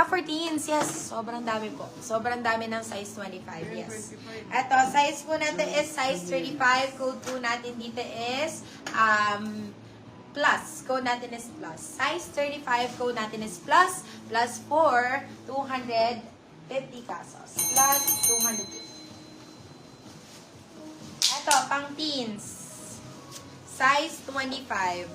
For teens, yes. Sobrang dami po. Sobrang dami ng size 25, yes. Ito, size po natin is size 35. Code po natin dito is plus. Code natin is plus. Size 35, code natin is plus. Plus 4, 250 pesos. Plus 250. Ito, pang teens. Size 25.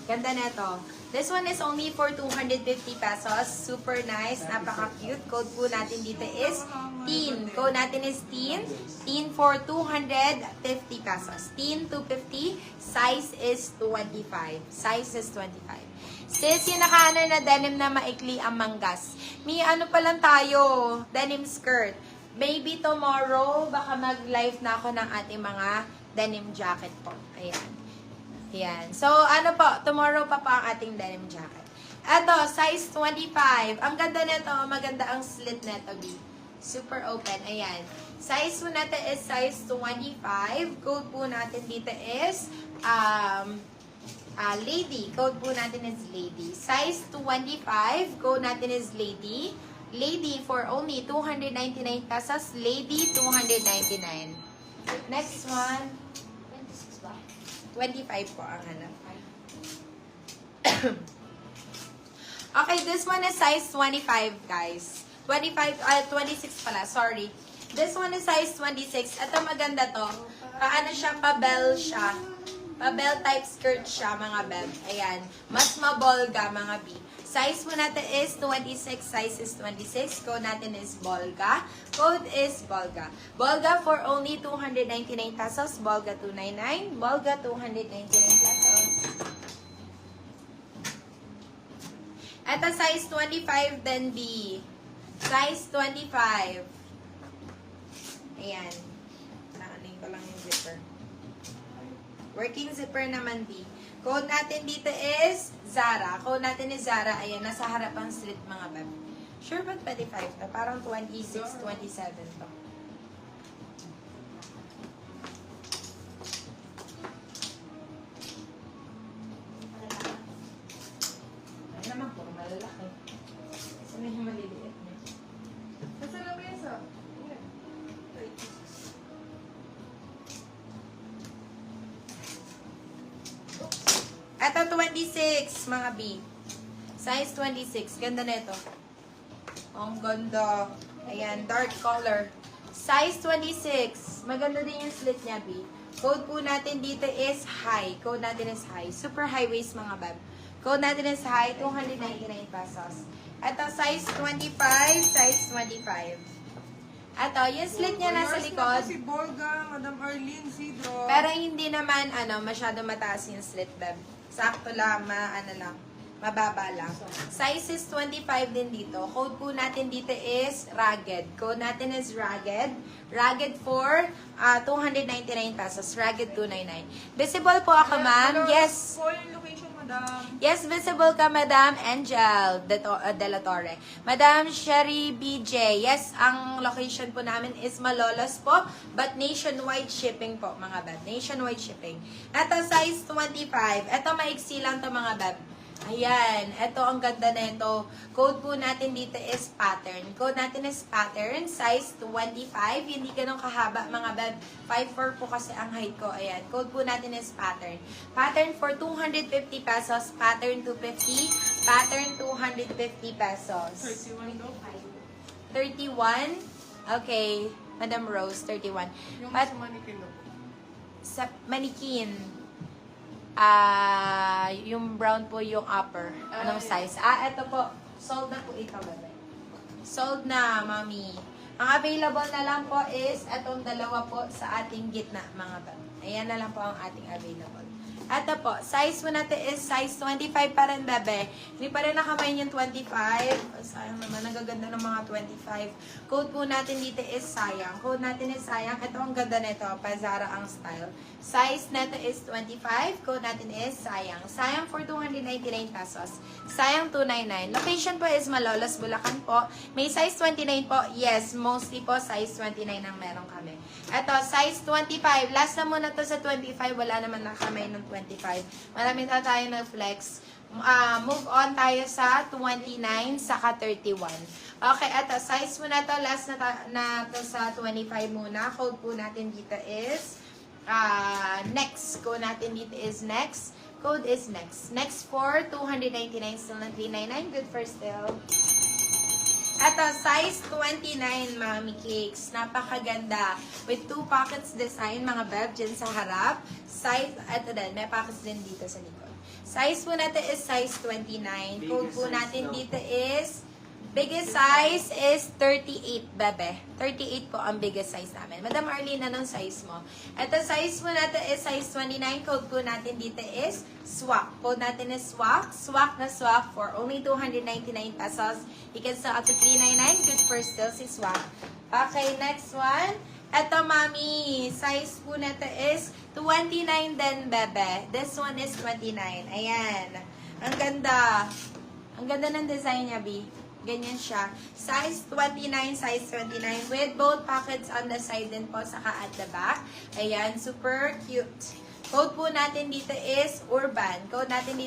Ganda na ito. This one is only for 250 pesos. Super nice. Napaka-cute. Code po natin dito is teen. Code natin is teen. Teen for 250 pesos. Teen 250. Size is 25. Size is 25. Sis, yung naka-ano na denim na maikli ang manggas. May ano pa lang tayo. Denim skirt. Maybe tomorrow, baka mag-live na ako ng ating mga denim jacket po. Ayan. Yan. So, ano po, tomorrow pa ang ating denim jacket. Ito, size 25. Ang ganda nito, maganda ang slit nito, B. Super open. Ayan. Size po natin is size 25. Code po natin dito is lady. Code po natin is lady. Size 25. Code natin is lady. Lady for only 299 pesos. Lady, 299. Next one. 25 po ang hanap. Okay, this one is size 25, guys. 26 pala, sorry. This one is size 26. Ito maganda to. Ano siya, pa-bell siya. Pa-bell type skirt siya, mga beb. Ayan. Mas mabolga, mga B. Size po natin is 26. Size is 26. Code natin is Bolga. Code is Bolga. Bolga for only 299 pesos. Bolga 299. Bolga 299 pesos. Ito size 25 then B. Size 25. Ayan. Naanin ko lang yung zipper. Working zipper naman B. Code natin dito is Zara. Code natin is Zara. Ayan, nasa harap ang slit mga beb. Sure ba 25 to? Parang 26, 27 to. Ay naman po, malalaki. Saan yung maliliit niya? Nasa lamesa. Ito 26, mga B. Size 26. Ganda na ito. Ang ganda. Ayan, dark color. Size 26. Maganda din yung slit niya, B. Code po natin dito is high. Code natin is high. Super high waist, mga bab. Code natin is high, 299 pesos. Ito, size 25. Size 25. Ito, yung slit niya nasa likod. Si Bolga, Madam Arlene, Sidro. Pero hindi naman, masyado mataas yung slit, bab. Sakto lang, mababa lang. Size is 25 din dito. Code po natin dito is Ragged. Code natin is Ragged. Ragged for 299 pesos. Ragged 299. Visible po ako, ma'am. Yes. Po yung location, Madam. Yes, visible ka, Madam Angel de la Torre. Madam Sherry BJ. Yes, ang location po namin is Malolos po, but nationwide shipping po, mga bab. Nationwide shipping. Ito, size 25. Ito, maiksi lang to, mga bab. Ayan, ito ang ganda na ito. Code po natin dito is pattern. Code natin is pattern, size 25. Hindi ganun kahaba, mga bab. 5'4 po kasi ang height ko. Ayan, code po natin is pattern. Pattern for 250 pesos. Pattern 250. Pattern 250 pesos. 31 daw. 31? Okay, Madam Rose, 31. Yung But, sa Manikilo. sa manikin, yung brown po yung upper. Anong size? Ito po. Sold na po ito, bebe. Sold na, mami. Ang available na lang po is itong dalawa po sa ating gitna, mga bebe. Ayan na lang po ang ating available. Ito po, size mo natin is size 25 pa rin, bebe. Hindi pa rin nakamain yung 25. Sayang naman, nagaganda ng mga 25. Code po natin dito is sayang. Code natin is sayang. Ito ang ganda nito, pa-Zara ang style. Size natin is 25. Code natin is sayang. Sayang for 299 pesos. Sayang 299. Location po is Malolos, Bulacan po. May size 29 po. Yes, mostly po size 29 ang meron kami. Ito, size 25. Last na muna to sa 25. Wala naman na kami ng 25. Marami na tayo na flex. Move on tayo sa 29 saka 31. Okay, eto, size mo na to, last na to sa 25 muna. Code po natin dito is next. Code natin dito is next. Code is next. Next for 299, still na 399. Good for still. Eto, size 29, Mami Cakes. Napakaganda. With 2 pockets design, mga beb, dyan sa harap. Size, eto din, may pockets din dito sa likod. Size po natin is size 29. Code po natin dito is, biggest size is 38, bebe. 38 po ang biggest size namin. Madam Arlene, anong size mo? Ito, size po natin is size 29. Code po natin dito is swak. Code natin is swak. Swak na swak for only 299 pesos. You can sell up to 399. Good for still si swak. Okay, next one. Ito, mami. Size po natin is 29 din, bebe. This one is 29. Ayan. Ang ganda. Ang ganda ng design niya, B. Ganyan siya. Size 29, size 29 with both pockets on the side din po, saka at the back. Ayan, super cute. Code po natin dito is Urban. Code natin dito